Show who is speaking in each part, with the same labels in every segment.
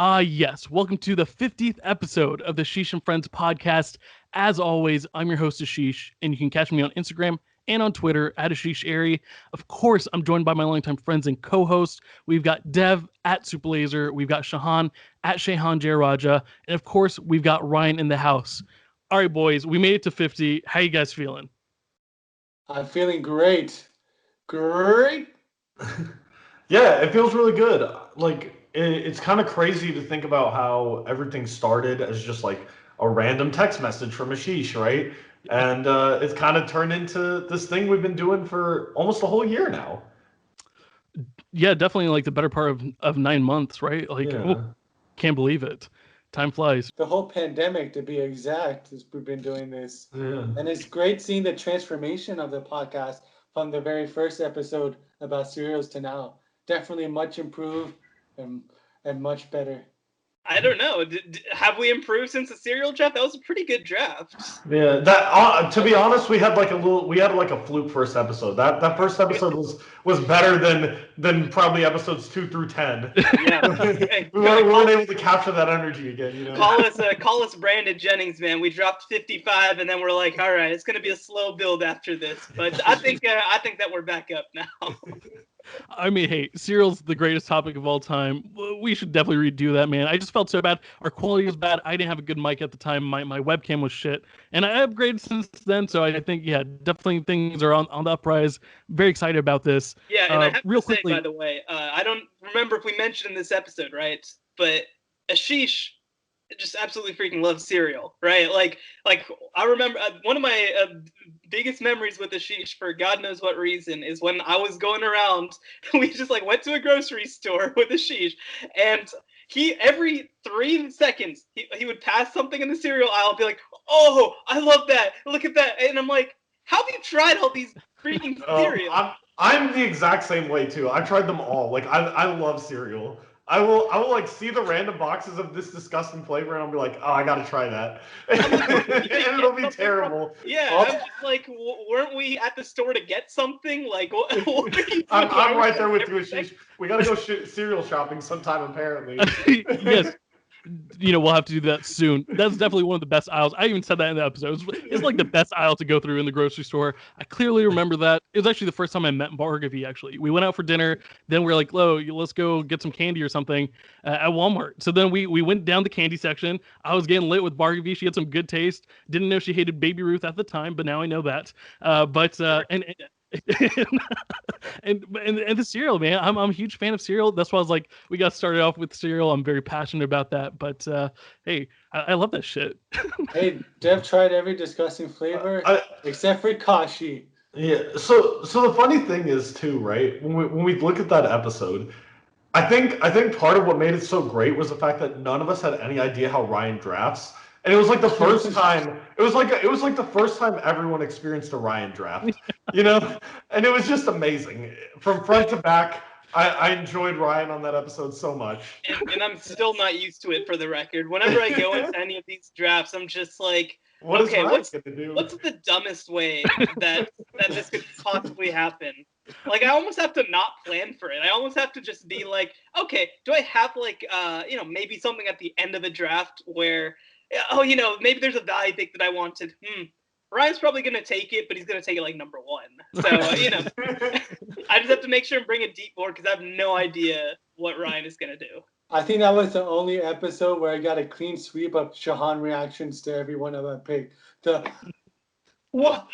Speaker 1: Yes. Welcome to the 50th episode of the Ashish and Friends podcast. As always, I'm your host, Ashish, and you can catch me on Instagram and on Twitter at Ashish Airy. Of course, I'm joined by my longtime friends and co-hosts. We've got Dev at Superlaser. We've got Shahan at Shahan Jayaraja. And of course, we've got Ryan in the house. All right, boys, we made it to 50. How you guys feeling?
Speaker 2: I'm feeling great. Great.
Speaker 3: Yeah, it feels really good. It's kind of crazy to think about how everything started as just like a random text message from Ashish, right? And it's kind of turned into this thing we've been doing for almost a whole year now.
Speaker 1: Yeah, definitely like the better part of 9 months, right? Can't believe it. Time flies.
Speaker 2: The whole pandemic, to be exact, is we've been doing this.
Speaker 3: Yeah.
Speaker 2: And it's great seeing the transformation of the podcast from the very first episode about cereals to now. Definitely much improved and much better.
Speaker 4: I don't know. Have we improved since the cereal draft? That was a pretty good draft.
Speaker 3: Yeah, that to be honest, we had like a fluke first episode. That first episode was better than probably episodes 2 through 10.
Speaker 4: Yeah,
Speaker 3: we weren't able to capture that energy again. You know,
Speaker 4: call us Brandon Jennings, man. We dropped 55, and then we're like, all right, it's gonna be a slow build after this. But I think that we're back up now.
Speaker 1: I mean, hey, cereal's the greatest topic of all time. We should definitely redo that, man. I just felt so bad. Our quality was bad. I didn't have a good mic at the time. My webcam was shit. And I upgraded since then, so I think, yeah, definitely things are on the uprise. Very excited about this.
Speaker 4: Yeah, and I have
Speaker 1: real
Speaker 4: to say,
Speaker 1: quickly,
Speaker 4: by the way, I don't remember if we mentioned in this episode, right? But Ashish just absolutely freaking loves cereal, right? Like I remember one of my biggest memories with Ashish, for God knows what reason, is when I was going around. We just like went to a grocery store with Ashish, and he every 3 seconds he would pass something in the cereal aisle and be like, "Oh, I love that! Look at that!" And I'm like, "How have you tried all these freaking cereals?"
Speaker 3: I'm the exact same way too. I've tried them all. Like I love cereal. I will like see the random boxes of this disgusting flavor and I'll be like, oh, I gotta try that. And it'll be terrible.
Speaker 4: Yeah, I'm just like, weren't we at the store to get something? Like, what are you doing?
Speaker 3: I'm right there with you, Ashish. We gotta go cereal shopping sometime, apparently.
Speaker 1: Yes. We'll have to do that soon. That's definitely one of the best aisles. I even said that in the episode. It's like the best aisle to go through in the grocery store. I clearly remember that. It was actually the first time I met Bargavy, actually. We went out for dinner. Then we were like, let's go get some candy or something at Walmart. So then we went down the candy section. I was getting lit with Bargavy. She had some good taste. Didn't know she hated Baby Ruth at the time, but now I know that. And the cereal, man. I'm a huge fan of cereal. That's why I was like, we got started off with cereal. I'm very passionate about that. But hey, I love that shit.
Speaker 2: Hey, Dev tried every disgusting flavor except for Kashi.
Speaker 3: Yeah. So the funny thing is too, right? When we look at that episode, I think part of what made it so great was the fact that none of us had any idea how Ryan drafts. And it was like the first time. It was like the first time everyone experienced a Ryan draft, And it was just amazing from front to back. I enjoyed Ryan on that episode so much.
Speaker 4: And I'm still not used to it, for the record. Whenever I go into any of these drafts, I'm just like, what's the dumbest way that this could possibly happen? Like, I almost have to not plan for it. I almost have to just be like, okay, do I have like maybe something at the end of a draft where, maybe there's a value pick that I wanted. Ryan's probably going to take it, but he's going to take it like number 1. So, I just have to make sure and bring a deep board because I have no idea what Ryan is going to do.
Speaker 2: I think that was the only episode where I got a clean sweep of Shahan reactions to every one of I picked.
Speaker 4: What?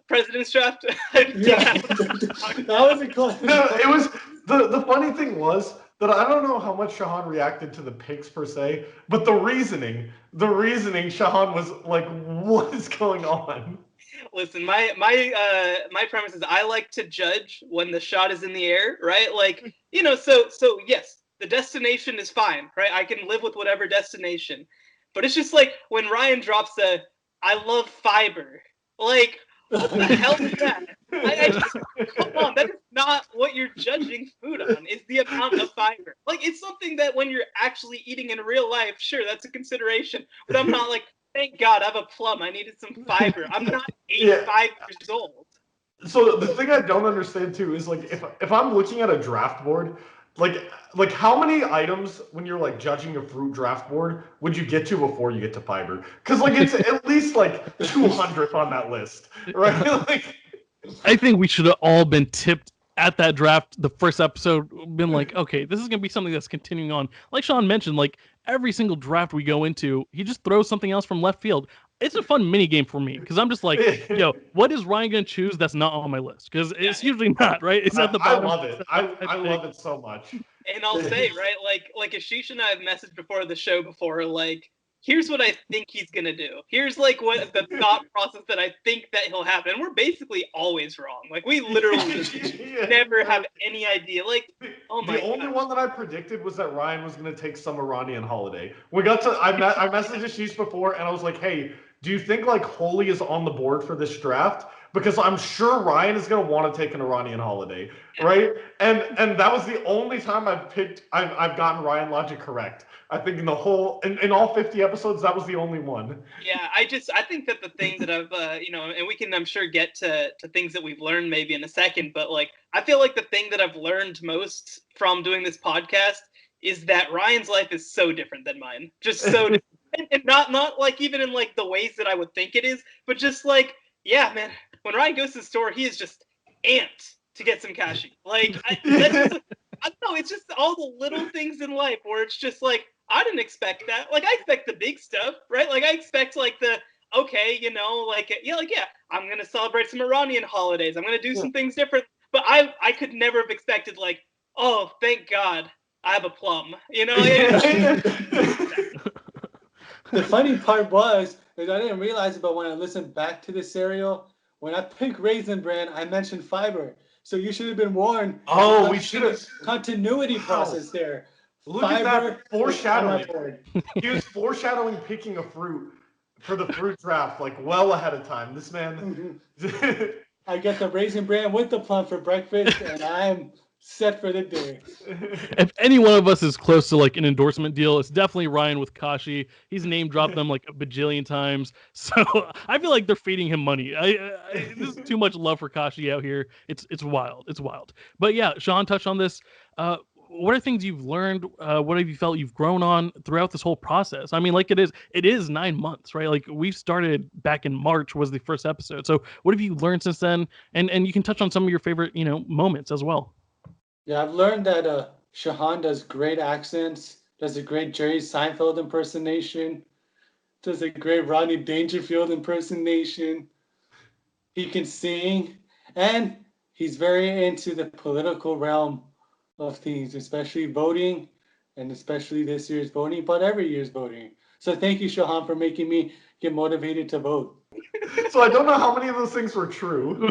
Speaker 4: President's draft?
Speaker 2: Yeah, that was a close.
Speaker 3: No, it was the funny thing was that I don't know how much Shahan reacted to the picks per se, but the reasoning Shahan was like, what is going on?
Speaker 4: Listen, my premise is I like to judge when the shot is in the air, right? Like, so yes, the destination is fine, right? I can live with whatever destination. But it's just like when Ryan drops I love fiber. Like, what the hell is that? Come on, that is not what you're judging food on, is the amount of fiber. Like, it's something that when you're actually eating in real life, sure, that's a consideration. But I'm not like, thank God I have a plum. I needed some fiber. I'm not 85 years old.
Speaker 3: So the thing I don't understand too is like if I'm looking at a draft board, Like how many items when you're like judging a fruit draft board would you get to before you get to fiber? Because like it's at least like 200th on that list, right? Like
Speaker 1: I think we should have all been tipped at that draft, the first episode, been like, okay, this is going to be something that's continuing on. Like Sean mentioned, like every single draft we go into, he just throws something else from left field. It's a fun mini game for me because I'm just like, yo, what is Ryan going to choose that's not on my list? Because it's usually not, right? It's at the
Speaker 3: I
Speaker 1: bottom.
Speaker 3: love it. I love it so much.
Speaker 4: And I'll say, right, like Ashish and I have messaged before the show before, like, here's what I think he's gonna do. Here's like what the thought process that I think that he'll have. And we're basically always wrong. Like we literally never have any idea. Like, oh my
Speaker 3: The only
Speaker 4: gosh.
Speaker 3: one that I predicted was that Ryan was gonna take some Iranian holiday. I messaged Ashish before and I was like, hey, do you think like Holy is on the board for this draft? Because I'm sure Ryan is gonna want to take an Iranian holiday, right? And that was the only time I've gotten Ryan logic correct. I think in all 50 episodes, that was the only one.
Speaker 4: Yeah, I think that the thing that I've and we can I'm sure get to things that we've learned maybe in a second, but like I feel like the thing that I've learned most from doing this podcast is that Ryan's life is so different than mine. Just so different. And not like even in like the ways that I would think it is, but just like, yeah, man, when Ryan goes to the store, he is just amped to get some cashew. Like that's just, I don't know, it's just all the little things in life where it's just like I didn't expect that. Like I expect the big stuff, right? Like I expect like the okay, yeah, I'm gonna celebrate some Iranian holidays. I'm gonna do some things different. But I could never have expected like, oh, thank God I have a plum. You know?
Speaker 2: The funny part is I didn't realize it, but when I listened back to the cereal, when I picked Raisin Bran, I mentioned fiber. So you should have been warned.
Speaker 3: Oh, we should have.
Speaker 2: Continuity process there.
Speaker 3: Look at that foreshadowing. He was foreshadowing picking a fruit for the fruit draft like well ahead of time. This man.
Speaker 2: I get the Raisin Bran with the plum for breakfast, and I'm set for the day.
Speaker 1: If any one of us is close to like an endorsement deal, it's definitely Ryan with Kashi. He's name dropped them like a bajillion times, so I feel like they're feeding him money. This is too much love for Kashi out here. It's wild. It's wild. But yeah, Sean touched on this. What are things you've learned? What have you felt you've grown on throughout this whole process? I mean, like it is 9 months, right? Like we started back in March was the first episode. So what have you learned since then? And you can touch on some of your favorite, moments as well.
Speaker 2: Yeah, I've learned that Shahan does great accents, does a great Jerry Seinfeld impersonation, does a great Rodney Dangerfield impersonation. He can sing, and he's very into the political realm of things, especially voting, and especially this year's voting, but every year's voting. So thank you, Shahan, for making me get motivated to vote.
Speaker 3: So I don't know how many of those things were true.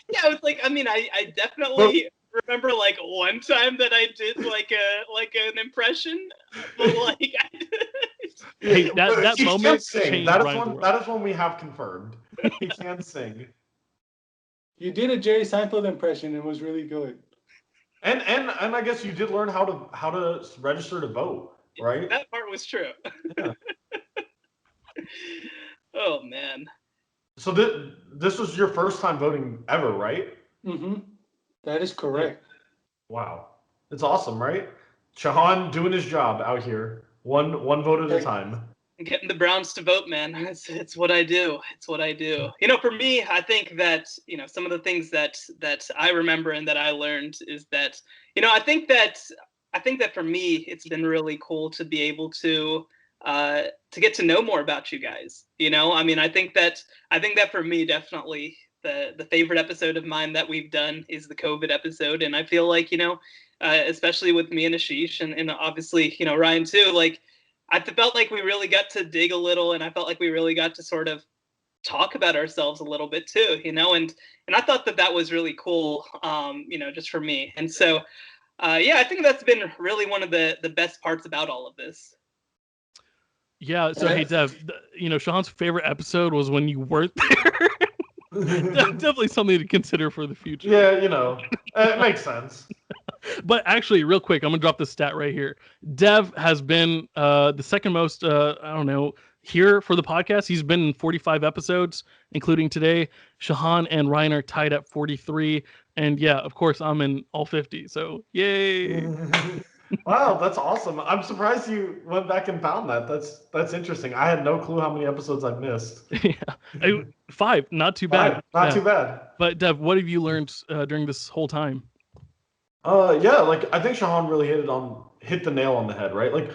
Speaker 4: Yeah, it's like I definitely remember like one time that I did like an impression, but like
Speaker 1: hey, that moment changed
Speaker 3: that is one we have confirmed. He can sing.
Speaker 2: You did a Jerry Seinfeld impression. It was really good.
Speaker 3: And I guess you did learn how to register to vote, right?
Speaker 4: That part was true.
Speaker 3: Yeah.
Speaker 4: Oh man.
Speaker 3: So this was your first time voting ever, right?
Speaker 2: Mm-hmm. That is correct.
Speaker 3: Wow. It's awesome, right? Shahan doing his job out here. One vote at a time.
Speaker 4: Getting the Browns to vote, man. It's what I do. It's what I do. For me, I think that, some of the things that I remember and that I learned is that, I think that for me, it's been really cool to be able to get to know more about you guys. I think that for me, definitely the favorite episode of mine that we've done is the COVID episode. And I feel like, especially with me and Ashish and obviously, Ryan too, like I felt like we really got to dig a little, and I felt like we really got to sort of talk about ourselves a little bit too, and I thought that was really cool, just for me. And so, I think that's been really one of the best parts about all of this.
Speaker 1: Yeah. So hey, Dev, Sean's favorite episode was when you weren't there. Definitely something to consider for the future.
Speaker 3: Yeah, it makes sense.
Speaker 1: But actually, real quick, I'm gonna drop this stat right here. Dev has been the second most, I don't know, here for the podcast. He's been in 45 episodes, including today. Shahan and Ryan are tied at 43, and yeah, of course, I'm in all 50. So yay!
Speaker 3: Wow, that's awesome. I'm surprised you went back and found that. That's interesting. I had no clue how many episodes I missed.
Speaker 1: Yeah, 5, not too bad.
Speaker 3: Not
Speaker 1: Yeah.
Speaker 3: too bad.
Speaker 1: But Dev, what have you learned during this whole time?
Speaker 3: Yeah, like I think Shahan really hit the nail on the head, right? Like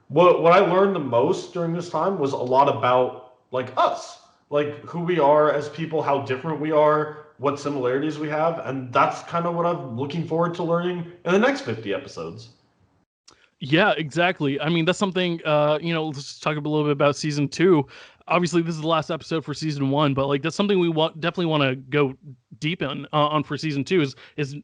Speaker 3: what I learned the most during this time was a lot about like us, like who we are as people, how different we are, what similarities we have, and that's kind of what I'm looking forward to learning in the next 50 episodes.
Speaker 1: Yeah, exactly. I mean, that's something, let's talk a little bit about season 2. Obviously, this is the last episode for season 1, but like that's something we definitely want to go deep on for season 2 is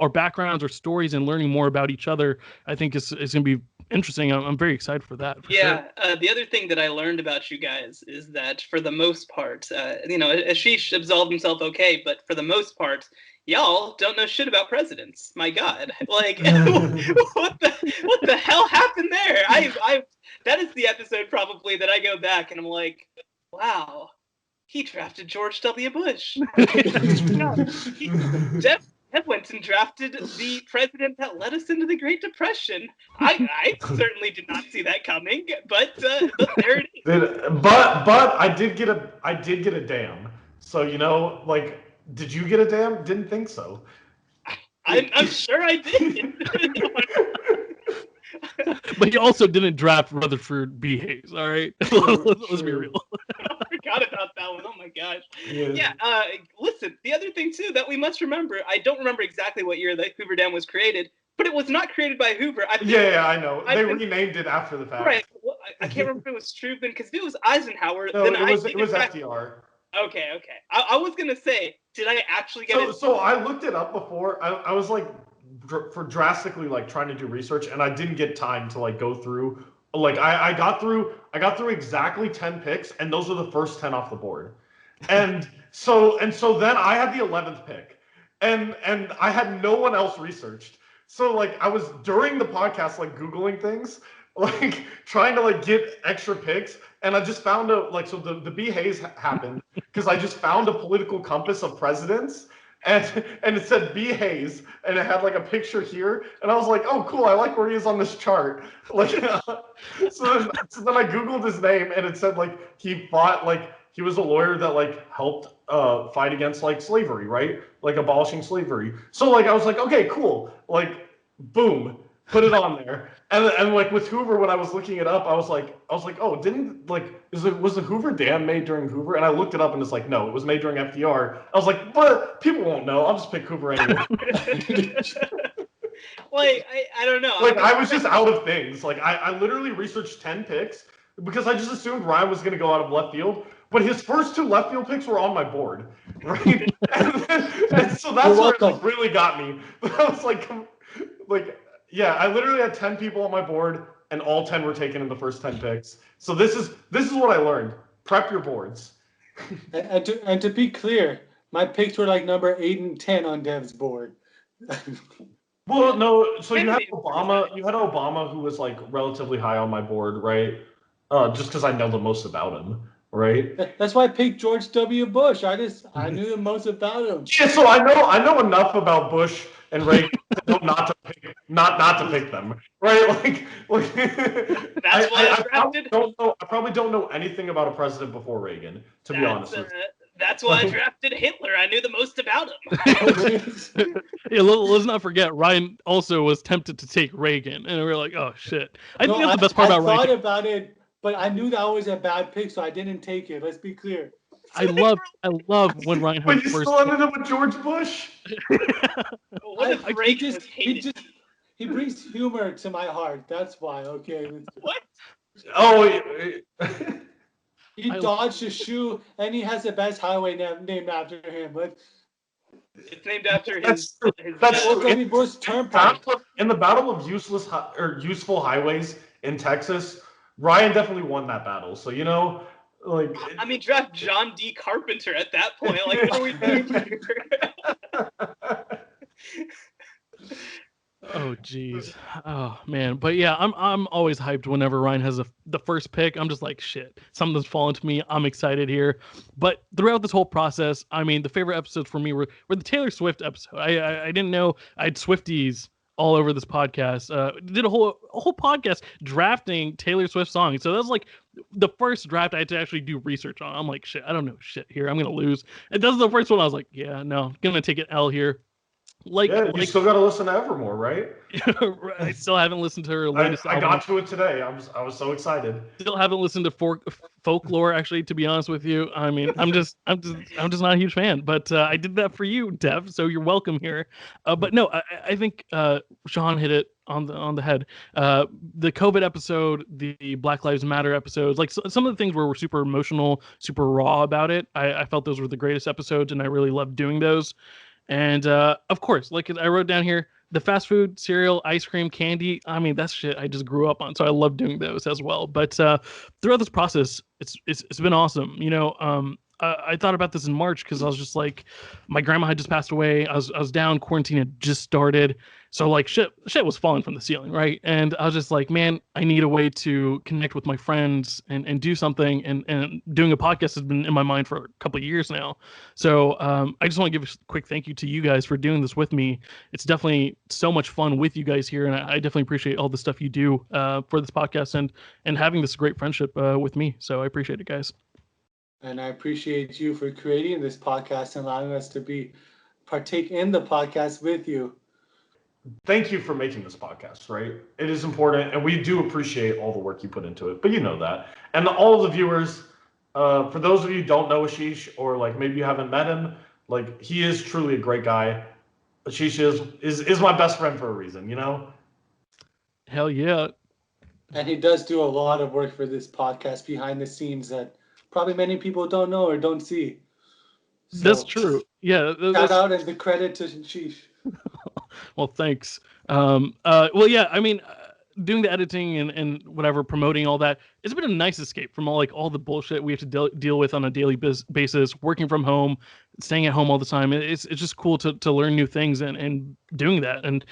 Speaker 1: our backgrounds, our stories, and learning more about each other. I think is going to be interesting. I'm very excited for that.
Speaker 4: Sure. The other thing that I learned about you guys is that for the most part, Ashish absolved himself okay, but for the most part, y'all don't know shit about presidents. My God, like what the hell happened there? That is the episode probably that I go back and I'm like, wow, he drafted George W. Bush. Dev went and drafted the president that led us into the Great Depression. I certainly did not see that coming, but there it is.
Speaker 3: But I did get a dam. So like, did you get a dam? Didn't think so.
Speaker 4: I'm sure I did.
Speaker 1: But he also didn't draft Rutherford B. Hayes. All right, let's be real.
Speaker 4: I forgot about that one. Oh my gosh. Yeah. Listen, the other thing too that we must remember. I don't remember exactly what year the Hoover Dam was created, but it was not created by Hoover.
Speaker 3: I know. They renamed it after the fact.
Speaker 4: Right. Well, I can't remember if it was Truman, because if it was Eisenhower,
Speaker 3: no,
Speaker 4: then
Speaker 3: it was FDR.
Speaker 4: Okay. I was gonna say, did I actually get it?
Speaker 3: So I looked it up before. I was like, for drastically like trying to do research, and I didn't get time to like go through. Like I got through exactly 10 picks, and those are the first 10 off the board. And so then I had the 11th pick, and I had no one else researched. So like I was during the podcast like Googling things, like trying to like get extra picks, and I just found so the B. Hayes happened because I just found a political compass of presidents. And it said B. Hayes, and it had like a picture here, and I was like, "Oh, cool! I like where he is on this chart." Like, so then I googled his name, and it said like he fought, like he was a lawyer that like helped fight against like slavery, right? Like abolishing slavery. So like I was like, "Okay, cool!" Like, boom, put it on there. And like with Hoover, when I was looking it up, I was like, "Oh, didn't like was the Hoover Dam made during Hoover?" And I looked it up, and it's like, no, it was made during FDR. I was like, but people won't know. I'll just pick Hoover anyway.
Speaker 4: Like I don't know.
Speaker 3: Like I was just out of things. Like I literally researched 10 picks because I just assumed Ryan was going to go out of left field. But his first 2 left field picks were on my board, right? and so that's what like, really got me. But I was like. Yeah, I literally had 10 people on my board, and all 10 were taken in the first 10 picks. So this is what I learned. Prep your boards.
Speaker 2: and to be clear, my picks were like number 8 and 10 on Dev's board.
Speaker 3: Well, no. So you had Obama. You had Obama, who was like relatively high on my board, right? Just because I know the most about him, right?
Speaker 2: That's why I picked George W. Bush. I knew the most about him.
Speaker 3: Yeah, so I know enough about Bush and Reagan not to pick them, right? Like
Speaker 4: that's why
Speaker 3: I probably don't know anything about a president before Reagan, to be honest with you.
Speaker 4: That's why I drafted Hitler. I knew the most about him.
Speaker 1: Yeah, let's not forget, Ryan also was tempted to take Reagan, and we were like, "Oh shit!" I think that's the best part about Reagan.
Speaker 2: I thought about it, but I knew that was a bad pick, so I didn't take it. Let's be clear.
Speaker 1: I love when Ryan had
Speaker 3: but you still ended up with George Bush.
Speaker 4: What if Reagan was hated?
Speaker 2: He brings humor to my heart. That's why. Okay.
Speaker 4: What?
Speaker 3: Oh.
Speaker 2: He dodged a shoe, and he has the best highway named after him. But
Speaker 4: it's named after his
Speaker 2: Turnpike.
Speaker 3: In the battle of useful highways in Texas, Ryan definitely won that battle. So like.
Speaker 4: I mean, draft John D. Carpenter at that point. Like, what are we doing here?
Speaker 1: Oh geez. Oh man. But yeah, I'm always hyped whenever Ryan has the first pick. I'm just like shit. Something's fallen to me. I'm excited here. But throughout this whole process, I mean, the favorite episodes for me were the Taylor Swift episode. I didn't know I had Swifties all over this podcast. Did a whole podcast drafting Taylor Swift songs. So that was like the first draft I had to actually do research on. I'm like, shit, I don't know shit here. I'm gonna lose. And this is the first one I was like, yeah, no, gonna take an L here.
Speaker 3: Yeah, you still got to listen to Evermore, right?
Speaker 1: I still haven't listened to her latest
Speaker 3: I
Speaker 1: album.
Speaker 3: got to it today. I was so excited.
Speaker 1: Still haven't listened to folklore. Actually, to be honest with you, I mean, I'm just not a huge fan. But I did that for you, Dev. So you're welcome here. But no, I think Sean hit it on the head. The COVID episode, the Black Lives Matter episodes, like some of the things where we're super emotional, super raw about it. I felt those were the greatest episodes, and I really loved doing those. And of course, like I wrote down here, the fast food, cereal, ice cream, candy. I mean, that's shit I just grew up on, so I love doing those as well. But throughout this process, it's been awesome. You know, I thought about this in March because I was just like, my grandma had just passed away. I was down. Quarantine had just started, so like shit was falling from the ceiling, right? And I was just like, man, I need a way to connect with my friends and do something. And doing a podcast has been in my mind for a couple of years now. So I just want to give a quick thank you to you guys for doing this with me. It's definitely so much fun with you guys here, and I definitely appreciate all the stuff you do for this podcast and having this great friendship with me. So I appreciate it, guys.
Speaker 2: And I appreciate you for creating this podcast and allowing us to partake in the podcast with you.
Speaker 3: Thank you for making this podcast, right? It is important, and we do appreciate all the work you put into it, but you know that. And all of the viewers, for those of you who don't know Ashish, or like maybe you haven't met him, like he is truly a great guy. Ashish is my best friend for a reason, you know?
Speaker 1: Hell yeah.
Speaker 2: And he does do a lot of work for this podcast behind the scenes that probably many people don't know or don't see.
Speaker 1: So, that's true. Yeah.
Speaker 2: Shout out and the credit to Ashish.
Speaker 1: Well, thanks. Well, yeah, I mean, doing the editing and whatever, promoting all that, it's been a nice escape from all the bullshit we have to deal with on a daily basis, working from home, staying at home all the time. It's just cool to learn new things and doing that. And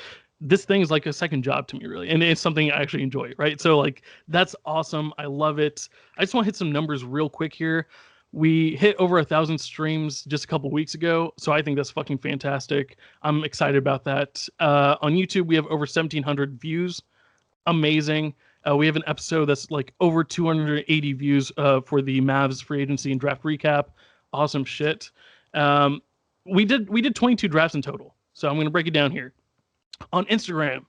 Speaker 1: this thing is like a second job to me, really. And it's something I actually enjoy, right? So, like, that's awesome. I love it. I just want to hit some numbers real quick here. We hit over 1,000 streams just a couple weeks ago, so I think that's fucking fantastic. I'm excited about that. On YouTube, we have over 1,700 views. Amazing. We have an episode that's like over 280 views for the Mavs free agency and draft recap. Awesome shit. We did 22 drafts in total, so I'm going to break it down here. On Instagram,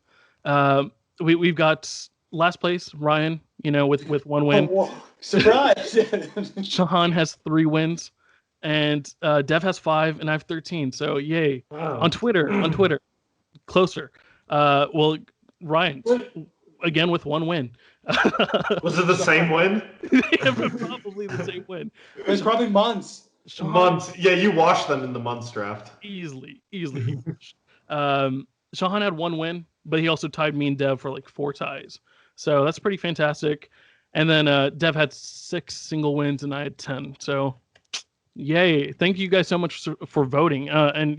Speaker 1: we've got last place Ryan, with one win.
Speaker 2: Oh, surprise!
Speaker 1: Shahan has 3 wins, and Dev has 5, and I have 13. So yay! Wow. On Twitter, closer. Well, Ryan again with 1 win.
Speaker 3: Was it the same win?
Speaker 1: Yeah, probably the same win.
Speaker 2: It was probably months.
Speaker 3: Months. Yeah, you washed them in the months draft.
Speaker 1: Easily. Shahan had 1 win, but he also tied me and Dev for like 4 ties. So that's pretty fantastic. And then Dev had 6 single wins and I had 10. So yay. Thank you guys so much for voting. And,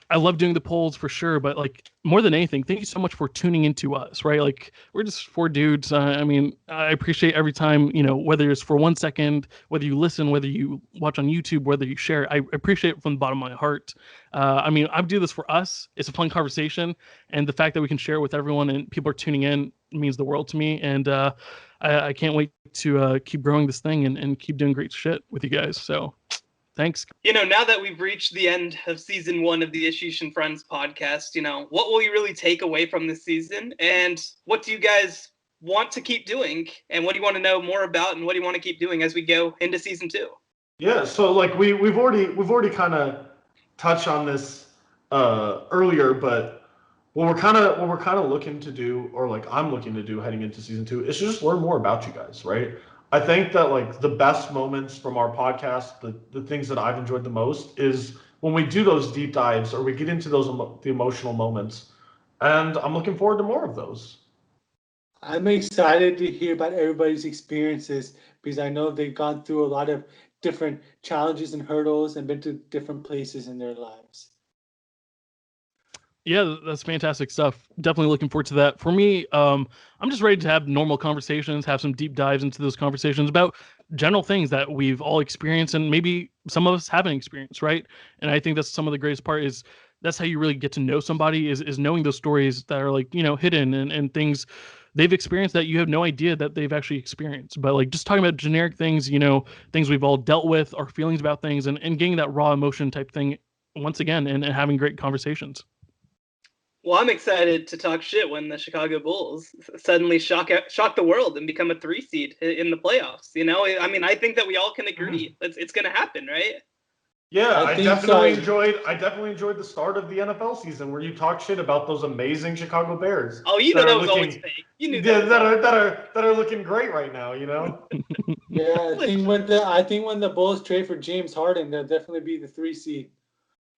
Speaker 1: I love doing the polls for sure, but like more than anything, thank you so much for tuning into us, right? Like we're just 4 dudes. I mean, I appreciate every time, whether it's for 1 second, whether you listen, whether you watch on YouTube, whether you share, I appreciate it from the bottom of my heart. I mean, I do this for us. It's a fun conversation. And the fact that we can share it with everyone and people are tuning in means the world to me. And I can't wait to keep growing this thing and keep doing great shit with you guys. So thanks.
Speaker 4: Now that we've reached the end of season 1 of the Ashish and Friends podcast, what will you really take away from this season? And what do you guys want to keep doing? And what do you want to know more about? And what do you want to keep doing as we go into season 2?
Speaker 3: Yeah, so like we've already kind of touched on this earlier, but what we're kind of looking to do, or like I'm looking to do heading into season 2, is just learn more about you guys, right? I think that like the best moments from our podcast, the things that I've enjoyed the most is when we do those deep dives or we get into those the emotional moments, and I'm looking forward to more of those.
Speaker 2: I'm excited to hear about everybody's experiences because I know they've gone through a lot of different challenges and hurdles and been to different places in their lives.
Speaker 1: Yeah, that's fantastic stuff. Definitely looking forward to that. For me, I'm just ready to have normal conversations, have some deep dives into those conversations about general things that we've all experienced and maybe some of us haven't experienced, right? And I think that's some of the greatest part is that's how you really get to know somebody is knowing those stories that are like, hidden and things they've experienced that you have no idea that they've actually experienced. But like just talking about generic things, things we've all dealt with, our feelings about things and getting that raw emotion type thing once again and having great conversations.
Speaker 4: Well, I'm excited to talk shit when the Chicago Bulls suddenly shock the world and become a 3 seed in the playoffs. I mean, I think that we all can agree it's going to happen, right?
Speaker 3: Yeah,
Speaker 2: I think so.
Speaker 3: I definitely enjoyed the start of the NFL season where you talk shit about those amazing Chicago Bears.
Speaker 4: Oh, that was always fake. You knew
Speaker 3: yeah,
Speaker 4: that.
Speaker 3: that are looking great right now.
Speaker 2: Yeah, I think when the Bulls trade for James Harden, they'll definitely be the 3 seed.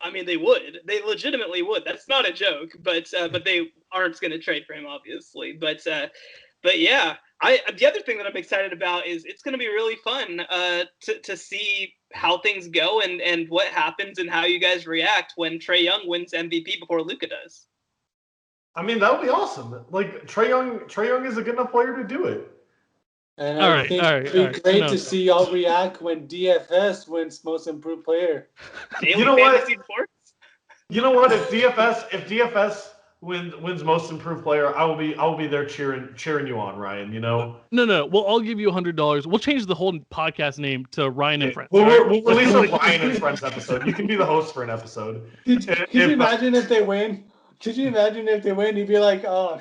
Speaker 4: I mean, they would. They legitimately would. That's not a joke. But they aren't going to trade for him, obviously. But yeah, the other thing that I'm excited about is it's going to be really fun to see how things go and what happens and how you guys react when Trae Young wins MVP before Luka does.
Speaker 3: I mean, that would be awesome. Like Trae Young is a good enough player to do it.
Speaker 2: And I think it'd be great to see y'all react when DFS wins Most Improved Player.
Speaker 3: You know what? You know what? If DFS wins Most Improved Player, I will be there cheering you on, Ryan.
Speaker 1: No. Well, I'll give you $100. We'll change the whole podcast name to Ryan and Friends.
Speaker 3: We'll release a Ryan and Friends episode. You can be the host for an episode.
Speaker 2: Could you imagine if they win? Could you imagine if they win? You'd be like, oh,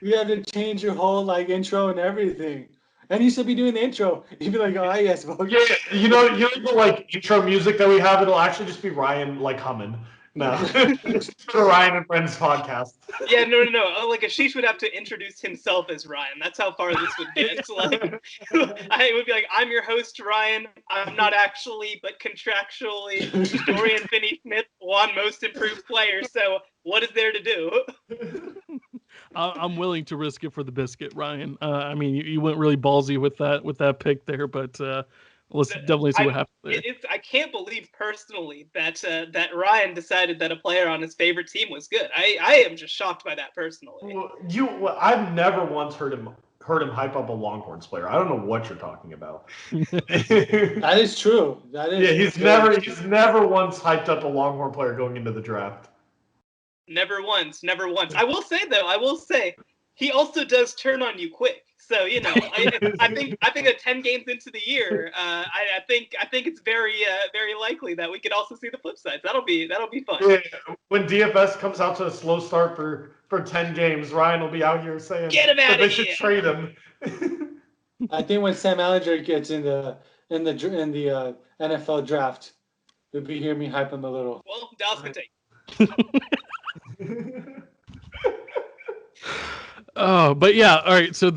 Speaker 2: you have to change your whole intro and everything. And you should be doing the intro. You'd be like, oh, yes. Folks.
Speaker 3: Yeah, the intro music that we have, it'll actually just be Ryan humming. No. The Ryan and Friends podcast.
Speaker 4: Yeah, no. Like Ashish would have to introduce himself as Ryan. That's how far this would get. I would be like, I'm your host, Ryan. I'm not actually, but contractually, Dorian Finney-Smith won Most Improved Player. So what is there to do?
Speaker 1: I'm willing to risk it for the biscuit, Ryan. I mean, you went really ballsy with that pick there, but let's definitely see what happens there.
Speaker 4: I can't believe personally that Ryan decided that a player on his favorite team was good. I am just shocked by that personally.
Speaker 3: I've never once heard him hype up a Longhorns player. I don't know what you're talking about.
Speaker 2: That is true.
Speaker 3: He's never once hyped up a Longhorn player going into the draft.
Speaker 4: Never once. I will say he also does turn on you quick. So I think at 10 games into the year, I think it's very very likely that we could also see the flip sides. That'll be fun.
Speaker 3: Yeah, when DFS comes out to a slow start for 10 games, Ryan will be out here saying that they should trade him.
Speaker 2: I think when Sam Allinger gets in the NFL draft, you'll be hearing me hype him a little.
Speaker 4: Well, Dallas can take.
Speaker 1: But yeah, all right. So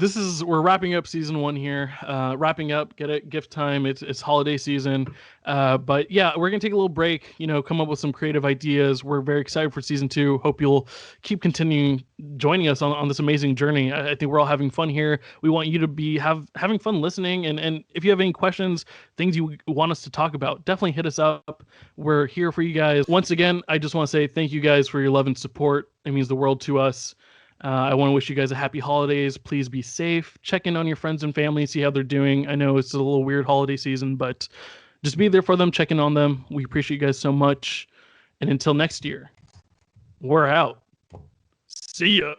Speaker 1: we're wrapping up season 1 here. Get it, gift time. It's holiday season. But yeah, we're gonna take a little break. Come up with some creative ideas. We're very excited for season 2. Hope you'll keep continuing joining us on this amazing journey. I think we're all having fun here. We want you to be having fun listening. And if you have any questions, things you want us to talk about, definitely hit us up. We're here for you guys. Once again, I just want to say thank you guys for your love and support. It means the world to us. I want to wish you guys a happy holidays. Please be safe. Check in on your friends and family, see how they're doing. I know it's a little weird holiday season, but just be there for them, check in on them. We appreciate you guys so much. And until next year, we're out. See ya.